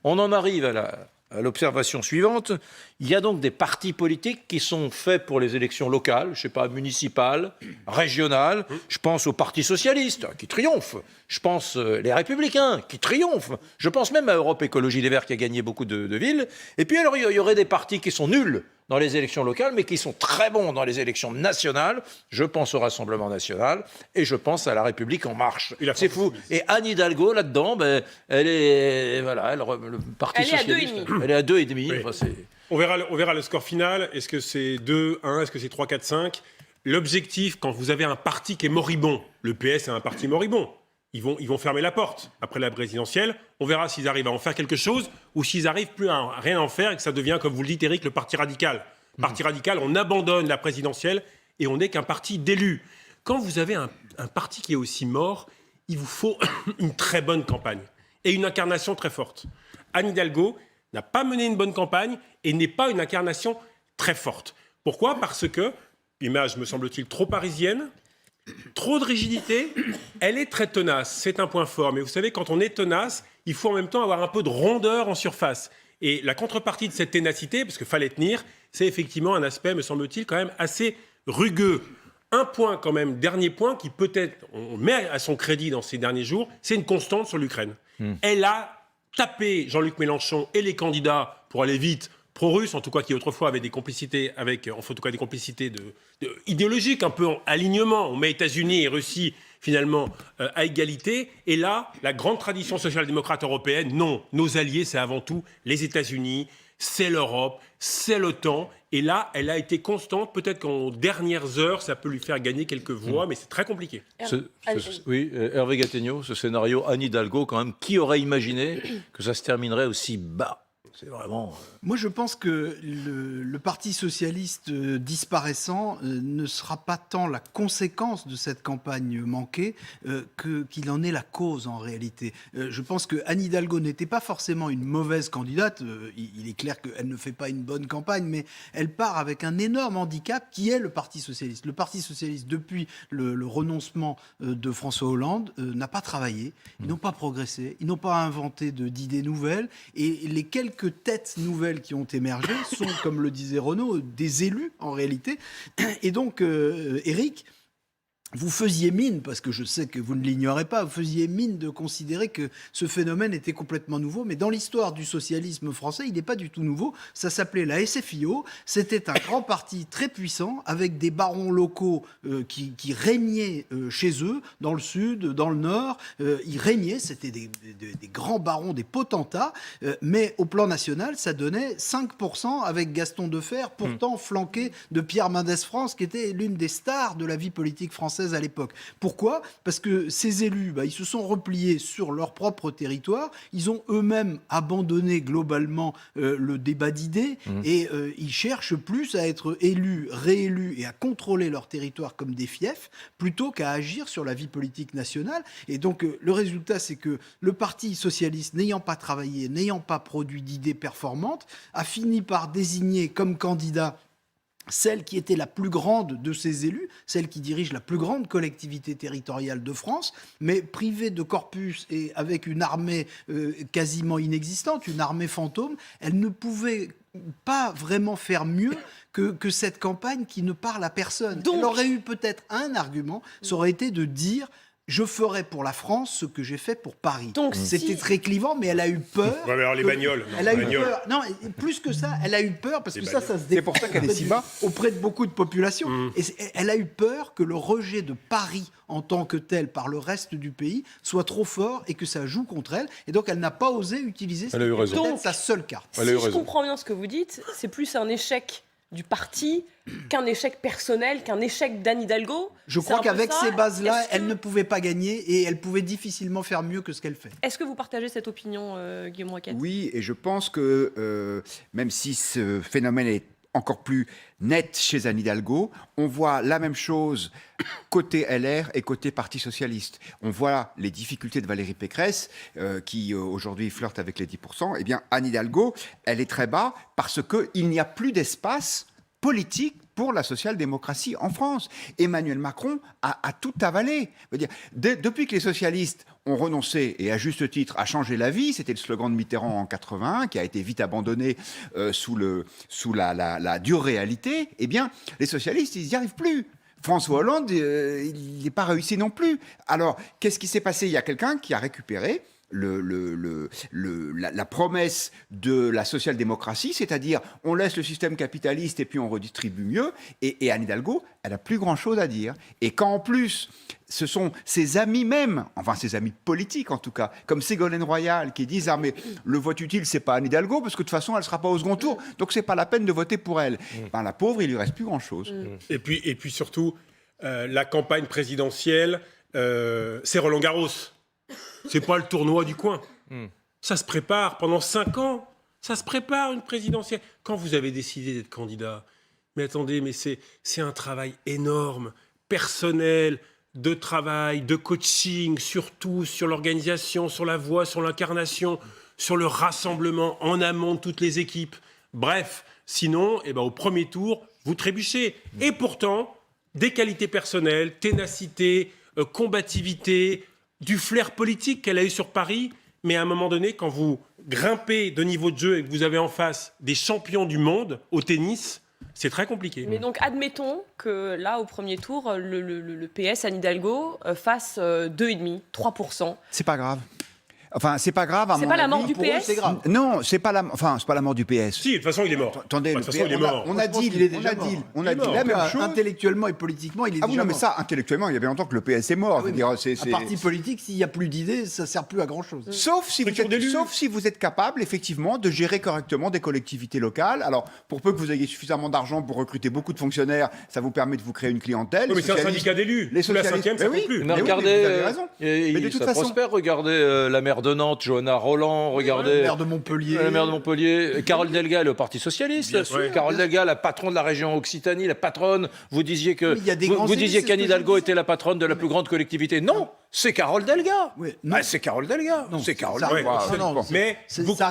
On en arrive à l'observation suivante. Il y a donc des partis politiques qui sont faits pour les élections locales, je ne sais pas, municipales, régionales. Je pense au Parti socialiste, qui triomphe. Je pense les Républicains, qui triomphent. Je pense même à Europe Écologie Les Verts, qui a gagné beaucoup de villes. Et puis alors, il y aurait des partis qui sont nuls dans les élections locales, mais qui sont très bons dans les élections nationales. Je pense au Rassemblement national et je pense à La République en marche. C'est fou. Et Anne Hidalgo, là-dedans, elle est... Voilà, le Parti socialiste. Elle est à 2,5. Oui. Enfin, on verra le score final. Est-ce que c'est 2-1 ? Est-ce que c'est 3-4-5 ? L'objectif, quand vous avez un parti qui est moribond, le PS est un parti moribond, ils vont fermer la porte après la présidentielle. On verra s'ils arrivent à en faire quelque chose ou s'ils arrivent plus à rien en faire et que ça devient, comme vous le dites, Éric, le parti radical. Parti radical, on abandonne la présidentielle et on n'est qu'un parti d'élus. Quand vous avez un parti qui est aussi mort, il vous faut une très bonne campagne et une incarnation très forte. Anne Hidalgo n'a pas mené une bonne campagne et n'est pas une incarnation très forte. Pourquoi ? Parce que, image me semble-t-il trop parisienne, trop de rigidité, elle est très tenace, c'est un point fort. Mais vous savez, quand on est tenace, il faut en même temps avoir un peu de rondeur en surface. Et la contrepartie de cette ténacité, parce qu'il fallait tenir, c'est effectivement un aspect, me semble-t-il, quand même assez rugueux. Un point quand même, dernier point, qui peut-être, on met à son crédit dans ces derniers jours, c'est une constante sur l'Ukraine. Elle a tapé Jean-Luc Mélenchon et les candidats pour aller vite, pro-russes, en tout cas qui autrefois avaient des complicités idéologiques, un peu en alignement. On met États-Unis et Russie finalement à égalité. Et là, la grande tradition social-démocrate européenne, non, nos alliés, c'est avant tout les États-Unis, c'est l'Europe, c'est l'OTAN. Et là, elle a été constante. Peut-être qu'en dernières heures, ça peut lui faire gagner quelques voix, mais c'est très compliqué. Oui, Hervé Gattegno, ce scénario Anne Hidalgo, quand même, qui aurait imaginé que ça se terminerait aussi bas ? C'est vraiment... Moi, je pense que le Parti socialiste disparaissant ne sera pas tant la conséquence de cette campagne manquée qu'il en est la cause en réalité. Je pense que Anne Hidalgo n'était pas forcément une mauvaise candidate. Il est clair qu'elle ne fait pas une bonne campagne, mais elle part avec un énorme handicap qui est le Parti socialiste. Le Parti socialiste, depuis le renoncement de François Hollande, n'a pas travaillé. Ils n'ont pas progressé. Ils n'ont pas inventé d'idées nouvelles. Et les quelques têtes nouvelles qui ont émergé sont, comme le disait Renaud, des élus en réalité. Et donc, Éric, vous faisiez mine, parce que je sais que vous ne l'ignorez pas, vous faisiez mine de considérer que ce phénomène était complètement nouveau, mais dans l'histoire du socialisme français, il n'est pas du tout nouveau. Ça s'appelait la SFIO, c'était un grand parti très puissant, avec des barons locaux qui régnaient chez eux, dans le sud, dans le nord. Ils régnaient, c'était des grands barons, des potentats, mais au plan national, ça donnait 5% avec Gaston Defferre, pourtant flanqué de Pierre Mendès France, qui était l'une des stars de la vie politique française à l'époque. Pourquoi ? Parce que ces élus, ils se sont repliés sur leur propre territoire, ils ont eux-mêmes abandonné globalement le débat d'idées et ils cherchent plus à être élus, réélus et à contrôler leur territoire comme des fiefs plutôt qu'à agir sur la vie politique nationale. Et donc le résultat, c'est que le Parti socialiste, n'ayant pas travaillé, n'ayant pas produit d'idées performantes, a fini par désigner comme candidat celle qui était la plus grande de ses élus, celle qui dirige la plus grande collectivité territoriale de France, mais privée de corpus et avec une armée quasiment inexistante, une armée fantôme, elle ne pouvait pas vraiment faire mieux que cette campagne qui ne parle à personne. Elle aurait eu peut-être un argument, ça aurait été de dire... Je ferai pour la France ce que j'ai fait pour Paris. C'était très clivant, mais elle a eu peur. Ouais, mais alors les bagnoles. Elle a eu peur. Non, plus que ça, elle a eu peur parce que ça se défend. C'est pour ça qu'elle est si bas auprès de beaucoup de populations. Et elle a eu peur que le rejet de Paris en tant que tel par le reste du pays soit trop fort et que ça joue contre elle. Et donc, elle n'a pas osé utiliser peut-être sa seule carte. Si je comprends bien ce que vous dites, c'est plus un échec du parti qu'un échec personnel, qu'un échec d'Anne Hidalgo. Je crois qu'avec ces bases-là, elle ne pouvait pas gagner et elle pouvait difficilement faire mieux que ce qu'elle fait. Est-ce que vous partagez cette opinion, Guillaume Roquette ? Oui, et je pense que même si ce phénomène est encore plus net chez Anne Hidalgo, on voit la même chose côté LR et côté Parti socialiste. On voit les difficultés de Valérie Pécresse, qui aujourd'hui flirte avec les 10%. Eh bien, Anne Hidalgo, elle est très bas parce qu'il n'y a plus d'espace politique pour la social-démocratie en France. Emmanuel Macron a tout avalé. Je veux dire, depuis que les socialistes ont renoncé, et à juste titre, à changer la vie, c'était le slogan de Mitterrand en 81, qui a été vite abandonné sous la dure réalité, eh bien, les socialistes, ils n'y arrivent plus. François Hollande, il n'est pas réussi non plus. Alors, qu'est-ce qui s'est passé? Il y a quelqu'un qui a récupéré la promesse de la social-démocratie, c'est-à-dire on laisse le système capitaliste et puis on redistribue mieux. Et Anne Hidalgo, elle n'a plus grand-chose à dire. Et quand en plus, ce sont ses amis même, enfin ses amis politiques en tout cas, comme Ségolène Royal, qui disent « Ah mais le vote utile, c'est pas Anne Hidalgo, parce que de toute façon, elle ne sera pas au second tour, donc c'est pas la peine de voter pour elle. » Ben, la pauvre, il lui reste plus grand-chose. Et puis surtout, la campagne présidentielle, c'est Roland-Garros. C'est pas le tournoi du coin. Ça se prépare pendant 5 ans. Ça se prépare une présidentielle. Quand vous avez décidé d'être candidat, mais attendez, mais c'est un travail énorme, personnel, de travail, de coaching, surtout sur l'organisation, sur la voix, sur l'incarnation, sur le rassemblement en amont de toutes les équipes. Bref, sinon, au premier tour, vous trébuchez. Et pourtant, des qualités personnelles, ténacité, combativité, du flair politique qu'elle a eu sur Paris, mais à un moment donné, quand vous grimpez de niveau de jeu et que vous avez en face des champions du monde au tennis, c'est très compliqué. Mais donc, admettons que là, au premier tour, le PS, Anne Hidalgo, fasse 2,5%, 3%. C'est pas grave. Enfin, c'est pas grave. C'est pas la mort du Pour eux, PS? c'est grave. Non, c'est pas la mort du PS. Si, de toute façon, il est mort. Attendez, De toute façon, il est mort. on a Je pense dit, qu'il est déjà mort. on a dit mort. la même chose. Intellectuellement et politiquement, il est Ah oui, déjà non, mais mort. ça, intellectuellement, il y a bien longtemps que le PS est mort. Je veux dire, Un parti politique, s'il n'y a plus d'idées, ça ne sert plus à grand-chose. Sauf si vous êtes capable, effectivement, de gérer correctement des collectivités locales. Alors, pour peu que vous ayez suffisamment d'argent pour recruter beaucoup de fonctionnaires, ça vous permet de vous créer une clientèle. Oui, mais c'est un syndicat d'élus. Les Sous la socialistes, 5e, ça mais oui, compte plus. Mais oui, regardez, mais vous avez raison. Mais de toute ça façon- prospère. Regardez la maire de Nantes, Johanna Roland. Regardez Maire de Montpellier. la maire de Montpellier. Carole Delga, le Parti socialiste. Bien sûr. Carole Delga, la patronne de la région Occitanie, la patronne. Vous disiez que Mais il y a des grands vous élus, disiez c'est qu'Anne ce que je Hidalgo disais. était la patronne de la plus grande collectivité. Non, c'est Carole Delga. Oui, non. Ah, c'est Carole Delga. Non, C'est Carole ça- Delga. Ouais, non, non, mais vous- ça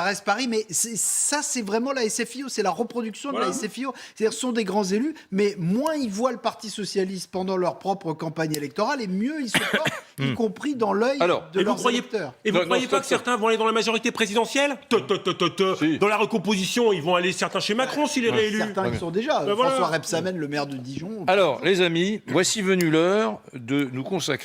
reste Paris, mais ça, c'est vraiment la SFIO, c'est la reproduction de la SFIO. C'est-à-dire, ce sont des grands élus, mais moins ils voient le Parti socialiste pendant leur propre campagne électorale, et mieux ils se portent, y compris dans l'œil Alors, de Et vous leurs croyez, électeurs. et vous Non, croyez non, pas stop, que certains vont aller dans la majorité présidentielle? Si. Dans la recomposition, ils vont aller certains chez Macron s'il est réélu. Certains y sont déjà. Ben voilà. François Rebsamen, le maire de Dijon. Alors, les amis, voici venue l'heure de nous consacrer